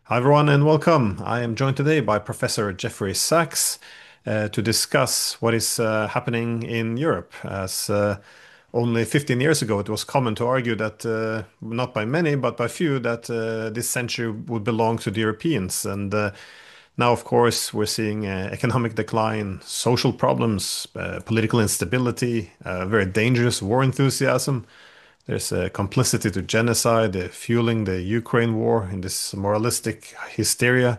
Hi, everyone, and welcome. I am joined today by Professor Jeffrey Sachs to discuss what is happening in Europe. As only 15 years ago, it was common to argue that, not by many, but by few, that this century would belong to the Europeans. And now, of course, we're seeing economic decline, social problems, political instability, very dangerous war enthusiasm. There's a complicity to genocide, fueling the Ukraine war in this moralistic hysteria,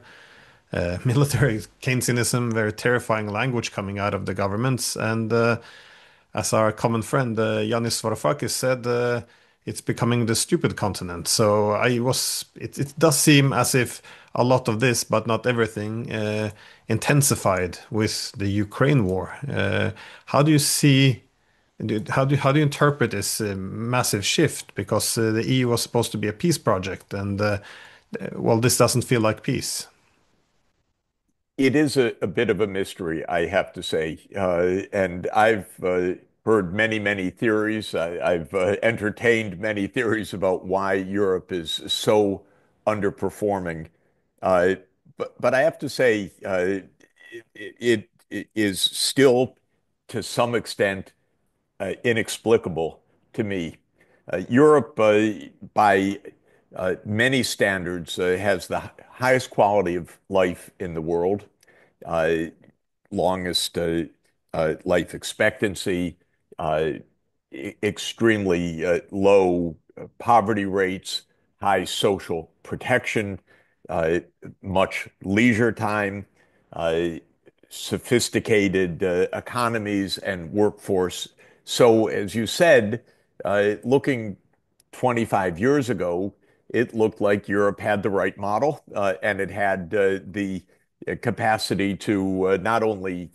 military Keynesianism, very terrifying language coming out of the governments. And as our common friend Yanis Varoufakis said, it's becoming the stupid continent. So it does seem as if a lot of this, but not everything, intensified with the Ukraine war. How do you see? How do you interpret this massive shift? Because the EU was supposed to be a peace project, and well, this doesn't feel like peace. It is a bit of a mystery, I have to say. And I've heard many, many theories. I've entertained many theories about why Europe is so underperforming. Uh, but I have to say, it is still, to some extent, inexplicable to me. Europe, by many standards, has the highest quality of life in the world, uh, longest life expectancy, uh, extremely low poverty rates, high social protection, uh, much leisure time, uh, sophisticated economies and workforce. So, as you said, looking 25 years ago, it looked like Europe had the right model, and it had the capacity to not only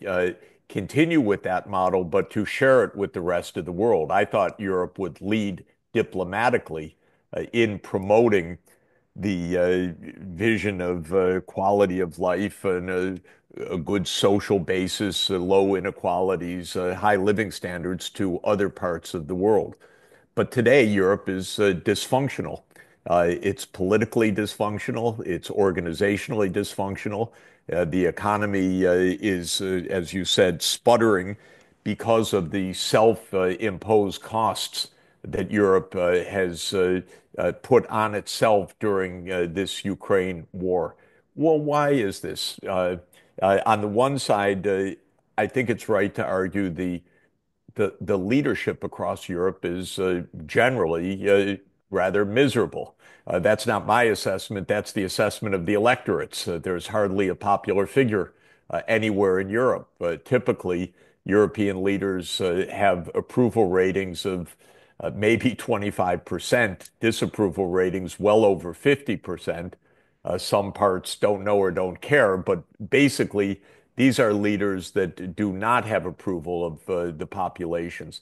continue with that model, but to share it with the rest of the world. I thought Europe would lead diplomatically in promoting the vision of quality of life and a good social basis, low inequalities, high living standards to other parts of the world. But today, Europe is dysfunctional. It's politically dysfunctional. It's organizationally dysfunctional. The economy is, as you said, sputtering because of the self-imposed costs that Europe has put on itself during this Ukraine war. Well, why is this? On the one side, I think it's right to argue the leadership across Europe is generally rather miserable. That's not my assessment. That's the assessment of the electorates. There's hardly a popular figure anywhere in Europe. Typically, European leaders have approval ratings of maybe 25%, disapproval ratings well over 50%. Some parts don't know or don't care, but basically, these are leaders that do not have approval of the populations.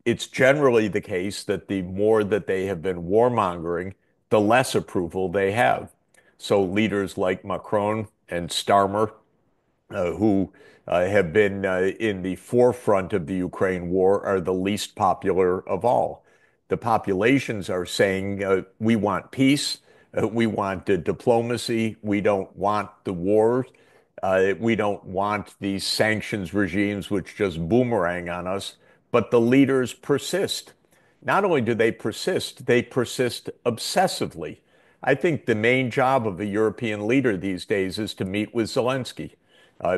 It's generally the case that the more that they have been warmongering, the less approval they have. So leaders like Macron and Starmer, who have been in the forefront of the Ukraine war, are the least popular of all. The populations are saying, we want peace, we want diplomacy, we don't want the war, we don't want these sanctions regimes which just boomerang on us. But the leaders persist. Not only do they persist obsessively. I think the main job of a European leader these days is to meet with Zelensky.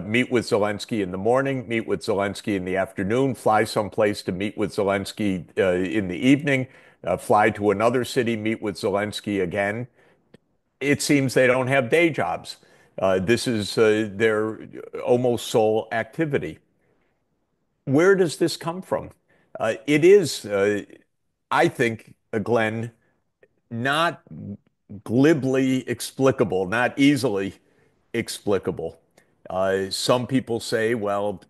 Meet with Zelensky in the morning, meet with Zelensky in the afternoon, fly someplace to meet with Zelensky in the evening, fly to another city, meet with Zelensky again. It seems they don't have day jobs. This is their almost sole activity. Where does this come from? It is, I think, Glenn, not glibly explicable, not easily explicable. Some people say, well,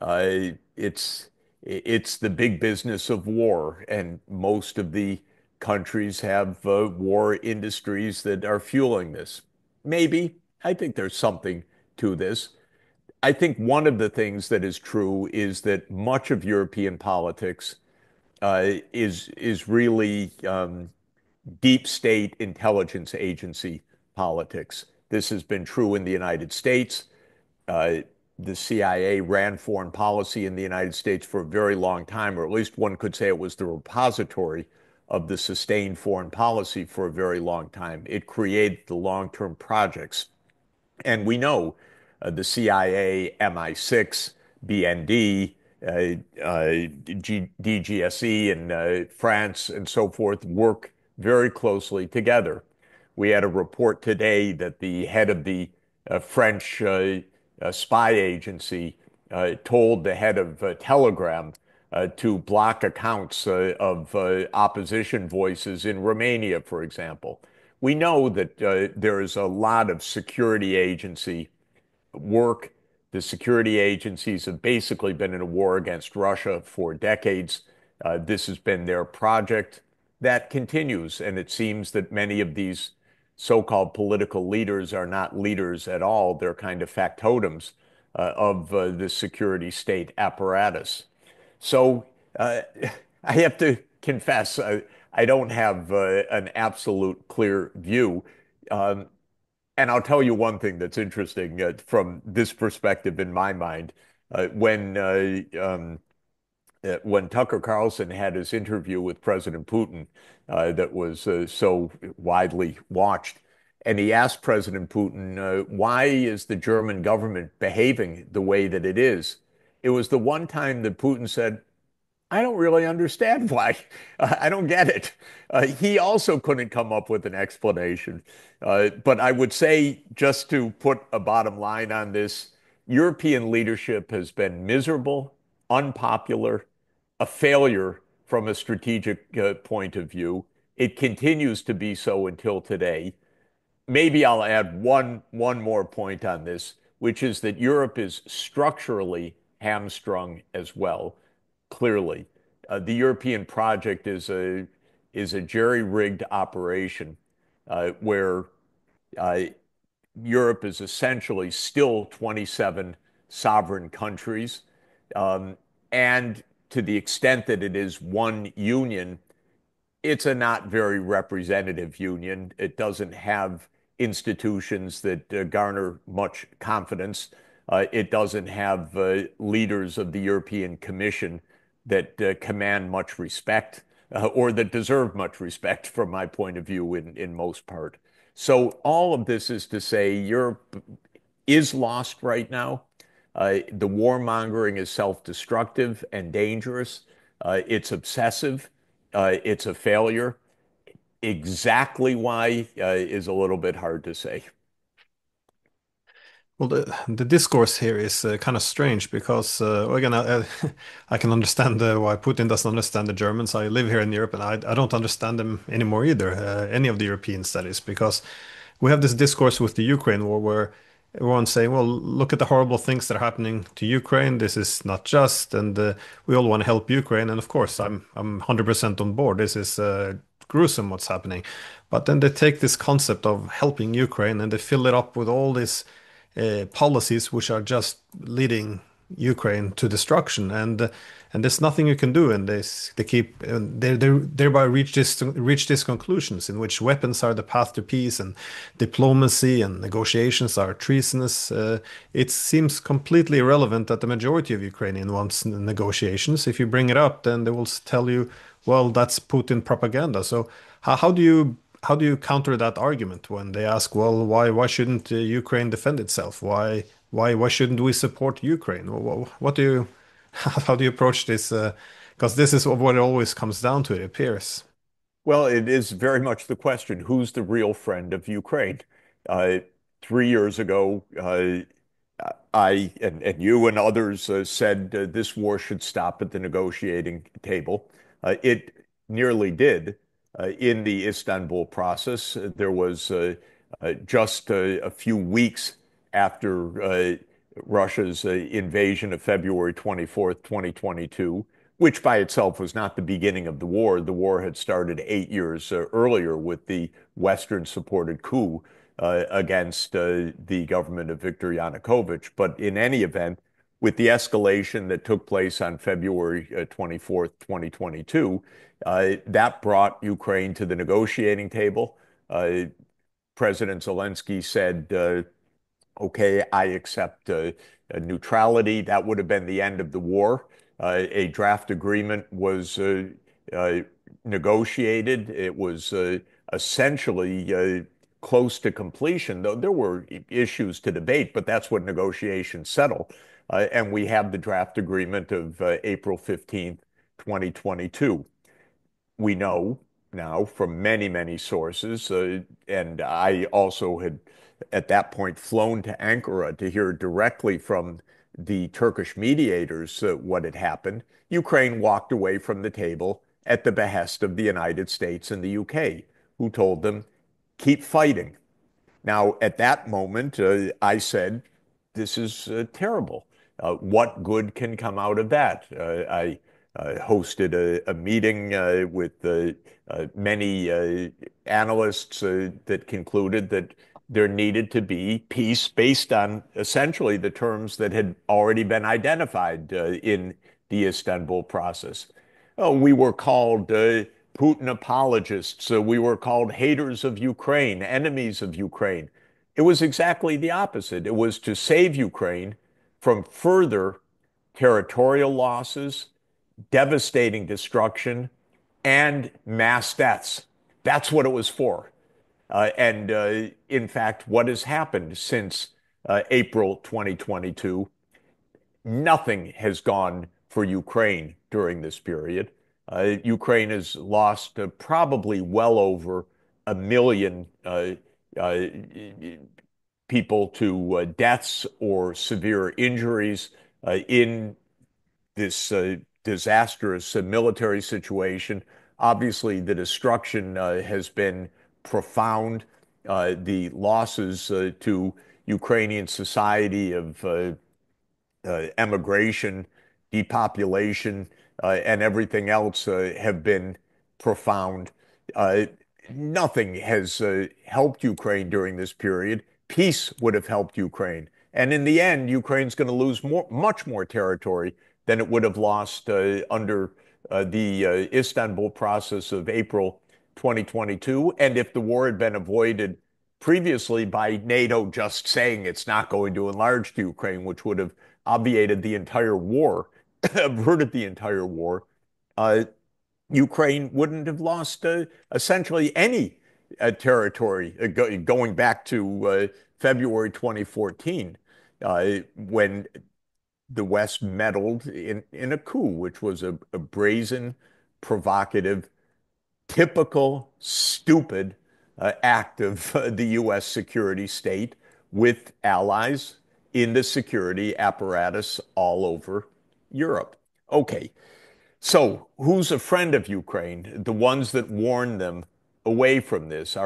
uh, it's it's the big business of war, and most of the countries have war industries that are fueling this. Maybe. I think there's something to this. I think one of the things that is true is that much of European politics is really deep state intelligence agency politics. This has been true in the United States. Uh, the CIA ran foreign policy in the United States for a very long time, or at least one could say it was the repository of the sustained foreign policy for a very long time. It created the long-term projects. And we know the CIA, MI6, BND, DGSE in France, and so forth work very closely together. We had a report today that the head of the French spy agency told the head of Telegram to block accounts of opposition voices in Romania, for example. We know that there is a lot of security agency work. The security agencies have basically been in a war against Russia for decades. This has been their project. That continues, and it seems that many of these so-called political leaders are not leaders at all. They're kind of factotums of the security state apparatus. So I have to confess, I don't have an absolute clear view. Um, and I'll tell you one thing that's interesting from this perspective in my mind. Uh, when uh, um, when Tucker Carlson had his interview with President Putin, that was so widely watched, and he asked President Putin, why is the German government behaving the way that it is? It was the one time that Putin said, I don't really understand why. I don't get it. He also couldn't come up with an explanation. But I would say, just to put a bottom line on this, European leadership has been miserable, unpopular, a failure from a strategic point of view. It continues to be so until today. Maybe I'll add one more point on this, which is that Europe is structurally hamstrung as well, clearly. The European project is a jerry-rigged operation where uh, Europe is essentially still 27 sovereign countries. Um, and to the extent that it is one union, it's a not very representative union. It doesn't have institutions that garner much confidence. It doesn't have leaders of the European Commission that command much respect or that deserve much respect from my point of view in most part. So all of this is to say Europe is lost right now. The warmongering is self-destructive and dangerous. It's obsessive. It's a failure. Exactly why is a little bit hard to say. Well, the discourse here is kind of strange because, again, I can understand why Putin doesn't understand the Germans. I live here in Europe and I don't understand them anymore either, any of the Europeans, that is, because we have this discourse with the Ukraine war where everyone's saying, well, look at the horrible things that are happening to Ukraine. This is not just, and we all want to help Ukraine. And of course, I'm 100% on board. This is gruesome what's happening. But then they take this concept of helping Ukraine and they fill it up with all this policies which are just leading Ukraine to destruction, and there's nothing you can do. And they keep they thereby reach these conclusions in which weapons are the path to peace, and diplomacy and negotiations are treasonous. It seems completely irrelevant that the majority of Ukrainian wants negotiations. If you bring it up, then they will tell you, well, that's Putin propaganda. So how do you counter that argument when they ask, well, why shouldn't Ukraine defend itself? Why shouldn't we support Ukraine? What do you how do you approach this? Because this is what it always comes down to, it appears. Well, it is very much the question, who's the real friend of Ukraine? Uh, 3 years ago, I and you and others said this war should stop at the negotiating table. It nearly did in the Istanbul process. There was just a few weeks after Russia's invasion of February 24th, 2022, which by itself was not the beginning of the war. The war had started 8 years earlier with the Western supported coup against the government of Viktor Yanukovych. But in any event, with the escalation that took place on February 24th, 2022, that brought Ukraine to the negotiating table. Uh, President Zelensky said, okay, I accept neutrality. That would have been the end of the war. A draft agreement was uh, negotiated. It was essentially close to completion, though there were issues to debate, but that's what negotiations settle. And we have the draft agreement of April 15th, 2022. We know now from many, many sources, and I also had at that point flown to Ankara to hear directly from the Turkish mediators what had happened. Ukraine walked away from the table at the behest of the United States and the UK, who told them, keep fighting. Now, at that moment, I said, this is terrible. What good can come out of that? I hosted a meeting with many analysts that concluded that there needed to be peace based on essentially the terms that had already been identified in the Istanbul process. We were called Putin apologists. We were called haters of Ukraine, enemies of Ukraine. It was exactly the opposite. It was to save Ukraine from further territorial losses, devastating destruction, and mass deaths. That's what it was for. And in fact, what has happened since April 2022, nothing has gone for Ukraine during this period. Ukraine has lost probably well over 1 million uh, people to deaths or severe injuries in this disastrous military situation. Obviously, the destruction has been profound. The losses to Ukrainian society of emigration, depopulation, and everything else have been profound. Uh, Nothing has helped Ukraine during this period. Peace would have helped Ukraine. And in the end, Ukraine's going to lose much more territory than it would have lost under the Istanbul process of April 2022. And if the war had been avoided previously by NATO just saying it's not going to enlarge to Ukraine, which would have obviated the entire war, averted the entire war, uh, Ukraine wouldn't have lost essentially any territory going back to February 2014, when the West meddled in a coup, which was a brazen, provocative, typical, stupid act of the U.S. security state with allies in the security apparatus all over Europe. Okay, so who's a friend of Ukraine? The ones that warned them away from this.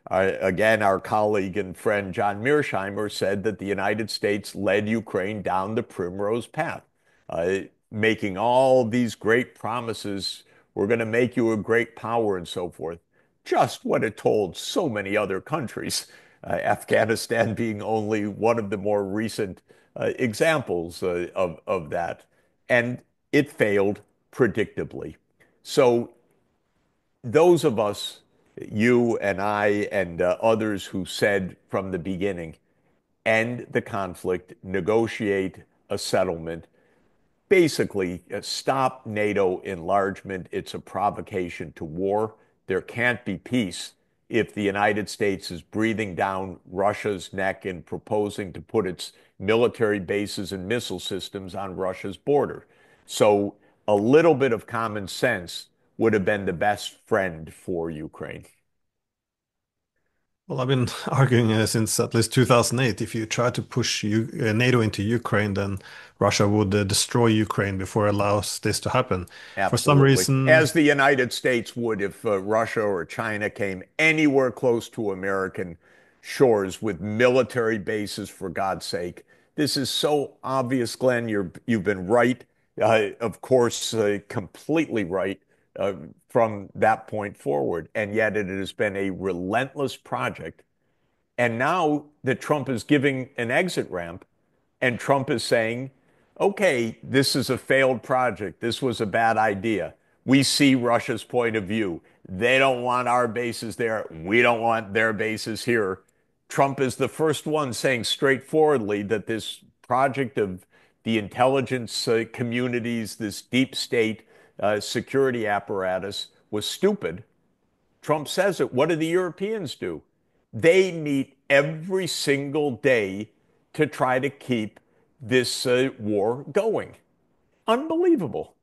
Again, our colleague and friend John Mearsheimer said that the United States led Ukraine down the primrose path, uh, making all these great promises. We're going to make you a great power and so forth. Just what it told so many other countries, Afghanistan being only one of the more recent examples of that. And it failed predictably. So those of us, you and I and others who said from the beginning, end the conflict, negotiate a settlement, basically stop NATO enlargement. It's a provocation to war. There can't be peace if the United States is breathing down Russia's neck and proposing to put its military bases and missile systems on Russia's border. So a little bit of common sense would have been the best friend for Ukraine. Well, I've been arguing since at least 2008. If you try to push NATO into Ukraine, then Russia would destroy Ukraine before it allows this to happen. For some Absolutely. reason, As the United States would if Russia or China came anywhere close to American shores with military bases, for God's sake. This is so obvious, Glenn. You've been right. Of course, completely right from that point forward. And yet it has been a relentless project. And now that Trump is giving an exit ramp, and Trump is saying, okay, this is a failed project. This was a bad idea. We see Russia's point of view. They don't want our bases there. We don't want their bases here. Trump is the first one saying straightforwardly that this project of the intelligence communities, this deep state security apparatus was stupid. Trump says it. What do the Europeans do? They meet every single day to try to keep this war going. Unbelievable.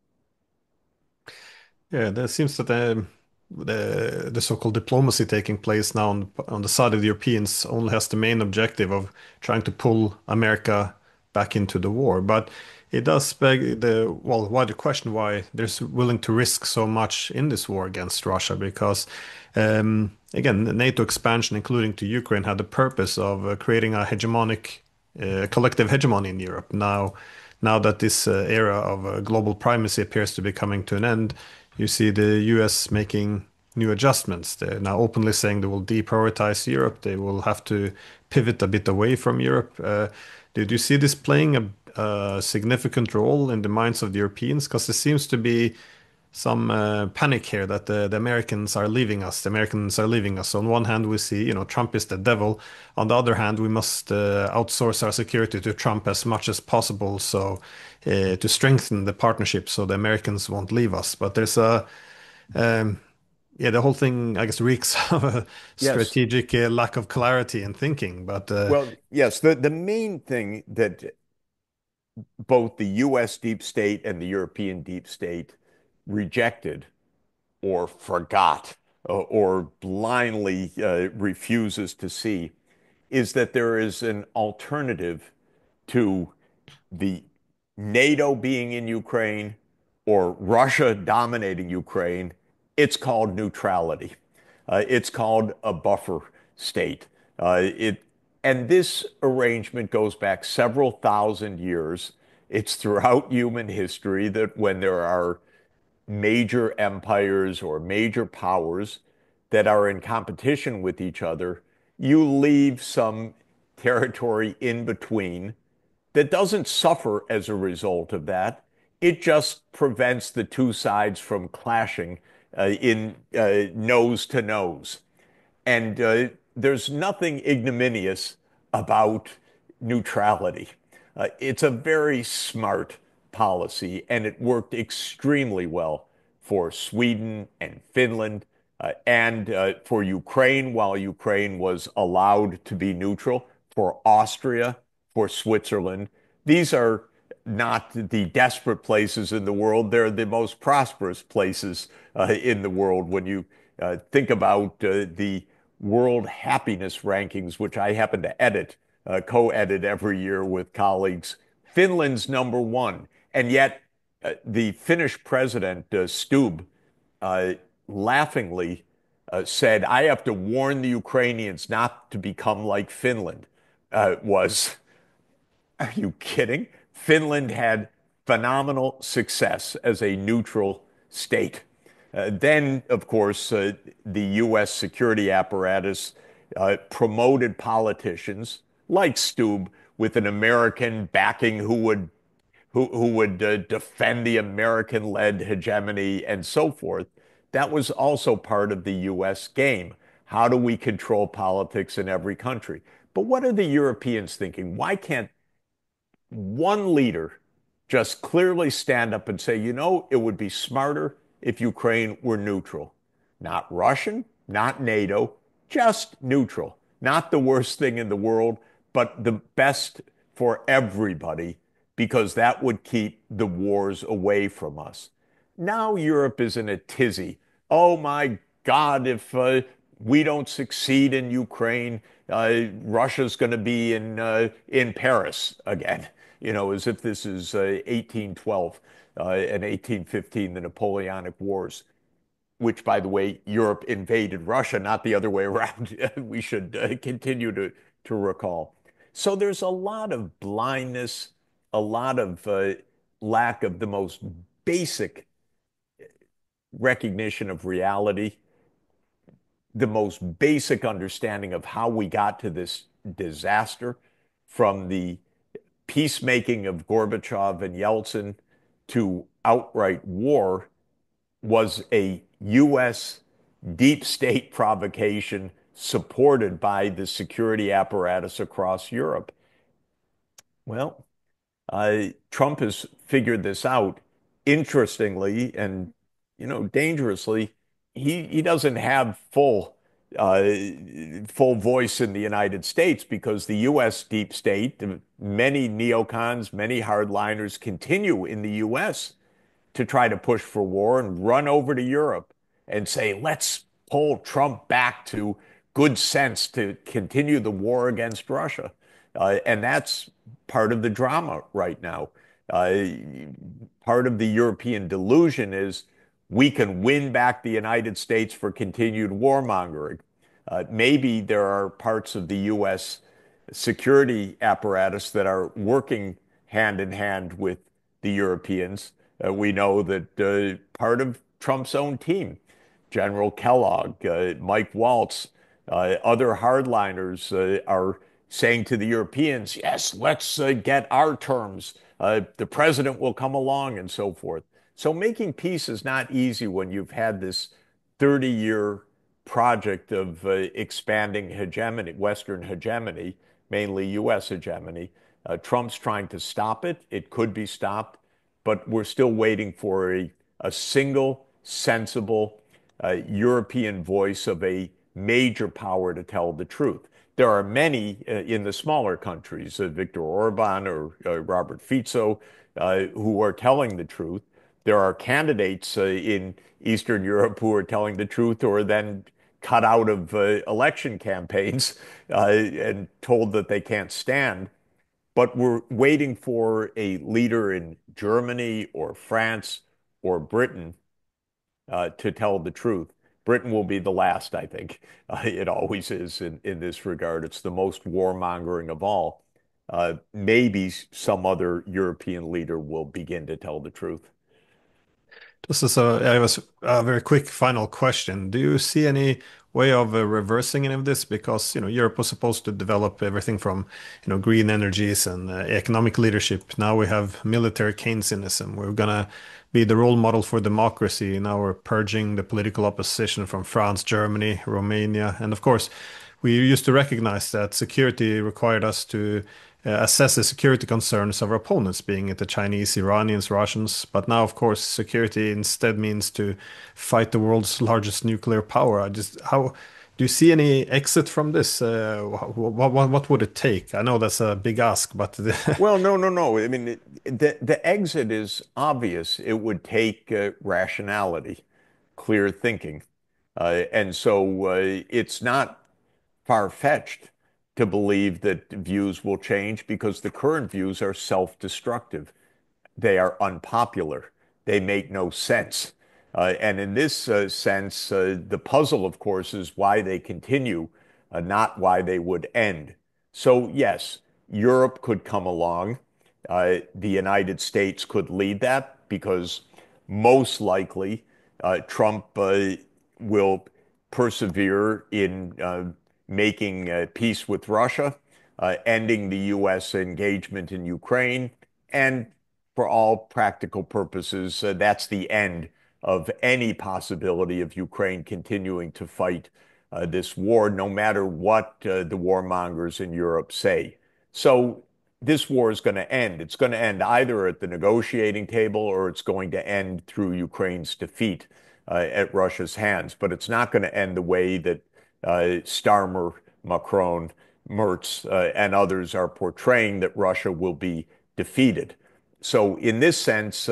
Yeah, there seems that the so-called diplomacy taking place now on the side of the Europeans only has the main objective of trying to pull America back into the war. But it does beg the wider question why they're willing to risk so much in this war against Russia. Because again, the NATO expansion, including to Ukraine, had the purpose of creating a hegemonic, collective hegemony in Europe. Now that this era of global primacy appears to be coming to an end, you see the US making new adjustments. They're now openly saying they will deprioritize Europe. They will have to pivot a bit away from Europe. Did you see this playing a significant role in the minds of the Europeans? Because there seems to be some panic here that the Americans are leaving us. The Americans are leaving us. On one hand, we see, Trump is the devil. On the other hand, we must outsource our security to Trump as much as possible, so to strengthen the partnership, so the Americans won't leave us. But there's um, yeah, the whole thing, I guess, reeks of a Yes. strategic lack of clarity in thinking. But Well, yes, the main thing that both the US deep state and the European deep state rejected or forgot or blindly refuses to see is that there is an alternative to the NATO being in Ukraine or Russia dominating Ukraine. It's called neutrality. It's called a buffer state. It and this arrangement goes back several thousand years. It's throughout human history that when there are major empires or major powers that are in competition with each other, you leave some territory in between that doesn't suffer as a result of that. It just prevents the two sides from clashing in nose to nose. And there's nothing ignominious about neutrality. It's a very smart policy, and it worked extremely well for Sweden and Finland and for Ukraine while Ukraine was allowed to be neutral, for Austria, for Switzerland. These are not the desperate places in the world. They're the most prosperous places in the world when you think about the world happiness rankings, which I happen to edit, co-edit every year with colleagues. Finland's number one. And yet the Finnish president, Stubb, uh, laughingly said, I have to warn the Ukrainians not to become like Finland, was are you kidding? Finland had phenomenal success as a neutral state. Then, of course, the U.S. security apparatus promoted politicians like Stubb with an American backing who would defend the American-led hegemony and so forth. That was also part of the U.S. game. How do we control politics in every country? But what are the Europeans thinking? Why can't one leader just clearly stand up and say, it would be smarter if Ukraine were neutral? Not Russian, not NATO, just neutral. Not the worst thing in the world, but the best for everybody, because that would keep the wars away from us. Now Europe is in a tizzy. Oh my God, if we don't succeed in Ukraine, Russia's going to be in Paris again. As if this is 1812 and 1815, the Napoleonic Wars, which, by the way, Europe invaded Russia, not the other way around. We should continue to recall. So there's a lot of blindness, a lot of lack of the most basic recognition of reality, the most basic understanding of how we got to this disaster, from the peacemaking of Gorbachev and Yeltsin to outright war, was a U.S. deep state provocation supported by the security apparatus across Europe. Well, Trump has figured this out. Interestingly and dangerously, he doesn't have uh, full voice in the United States because the U.S. deep state, many neocons, many hardliners continue in the U.S. to try to push for war and run over to Europe and say, let's pull Trump back to good sense to continue the war against Russia. And that's part of the drama right now. Uh, Part of the European delusion is we can win back the United States for continued warmongering. Maybe there are parts of the U.S. security apparatus that are working hand in hand with the Europeans. We know that part of Trump's own team, General Kellogg, Mike Waltz, other hardliners are saying to the Europeans, yes, let's get our terms. The president will come along and so forth. So making peace is not easy when you've had this 30-year project of expanding hegemony, Western hegemony, mainly U.S. hegemony. Trump's trying to stop it. It could be stopped, but we're still waiting for a single, sensible European voice of a major power to tell the truth. There are many in the smaller countries, Viktor Orban or Robert Fico, who are telling the truth. There are candidates in Eastern Europe who are telling the truth or then cut out of election campaigns and told that they can't stand. But we're waiting for a leader in Germany or France or Britain to tell the truth. Britain will be the last, I think. It always is in this regard. It's the most warmongering of all. Maybe some other European leader will begin to tell the truth. This is a very quick final question. Do you see any way of reversing any of this? Because, Europe was supposed to develop everything from, green energies and economic leadership. Now we have military Keynesianism. We're gonna be the role model for democracy. Now we're purging the political opposition from France, Germany, Romania, and of course, we used to recognize that security required us to assess the security concerns of our opponents, being it the Chinese, Iranians, Russians. But now, of course, security instead means to fight the world's largest nuclear power. How do you see any exit from this? What would it take? I know that's a big ask, but Well, no, no, no. I mean, the exit is obvious. It would take rationality, clear thinking. And so it's not far-fetched to believe that views will change because the current views are self-destructive. They are unpopular. They make no sense. And in this sense, the puzzle, of course, is why they continue, not why they would end. So, yes, Europe could come along. The United States could lead that because most likely Trump will persevere in making peace with Russia, ending the U.S. engagement in Ukraine, and for all practical purposes, that's the end of any possibility of Ukraine continuing to fight this war, no matter what the warmongers in Europe say. So this war is going to end. It's going to end either at the negotiating table or it's going to end through Ukraine's defeat at Russia's hands. But it's not going to end the way that Starmer, Macron, Merz, and others are portraying that Russia will be defeated. So in this sense,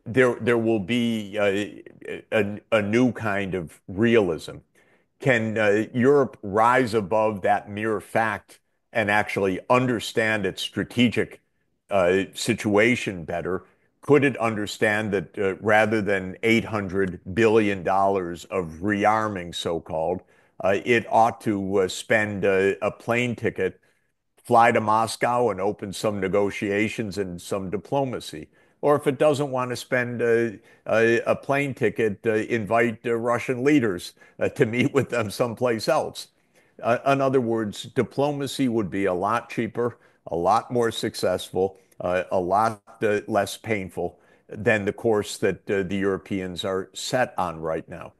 there will be a new kind of realism. Can Europe rise above that mere fact and actually understand its strategic situation better? Could it understand that rather than $800 billion of rearming, so-called, it ought to spend a plane ticket, fly to Moscow and open some negotiations and some diplomacy? Or if it doesn't want to spend a plane ticket, invite Russian leaders to meet with them someplace else. In other words, diplomacy would be a lot cheaper, a lot more successful, a lot less painful than the course that the Europeans are set on right now.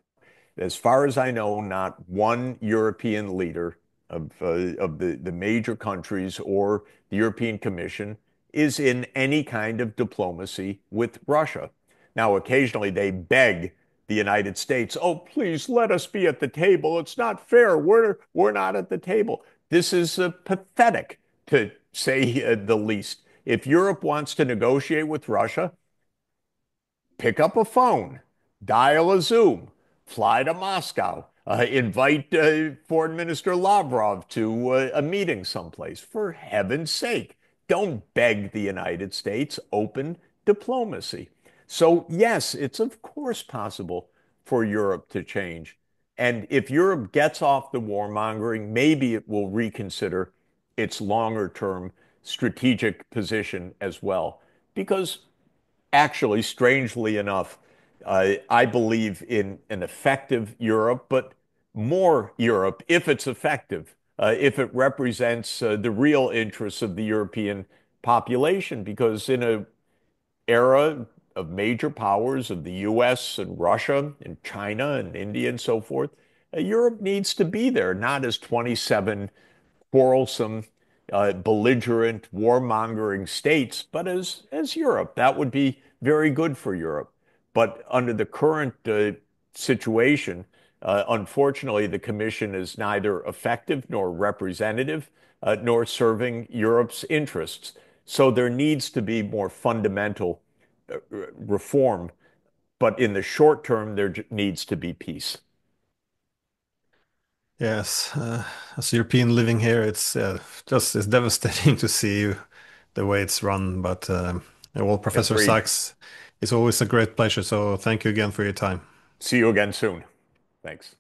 as far as I know, not one European leader of the major countries or the European Commission is in any kind of diplomacy with Russia. Now, occasionally they beg the United States, oh, please let us be at the table. It's not fair. We're not at the table. This is pathetic, to say the least. If Europe wants to negotiate with Russia, pick up a phone, dial a Zoom, fly to Moscow, invite Foreign Minister Lavrov to a meeting someplace. For heaven's sake, don't beg the United States. Open diplomacy. So, yes, it's of course possible for Europe to change. And if Europe gets off the warmongering, maybe it will reconsider its longer term strategic position as well. Because actually, strangely enough, I believe in an effective Europe, but more Europe if it's effective, if it represents the real interests of the European population. Because in an era of major powers of the US and Russia and China and India and so forth, Europe needs to be there, not as 27 quarrelsome, belligerent, warmongering states, but as Europe. That would be very good for Europe. But under the current situation, unfortunately, the Commission is neither effective nor representative, nor serving Europe's interests. So there needs to be more fundamental reform. But in the short term, there needs to be peace. Yes, as a European living here, it's devastating to see the way it's run. But well, Professor Agreed. Sachs, it's always a great pleasure. So thank you again for your time. See you again soon. Thanks.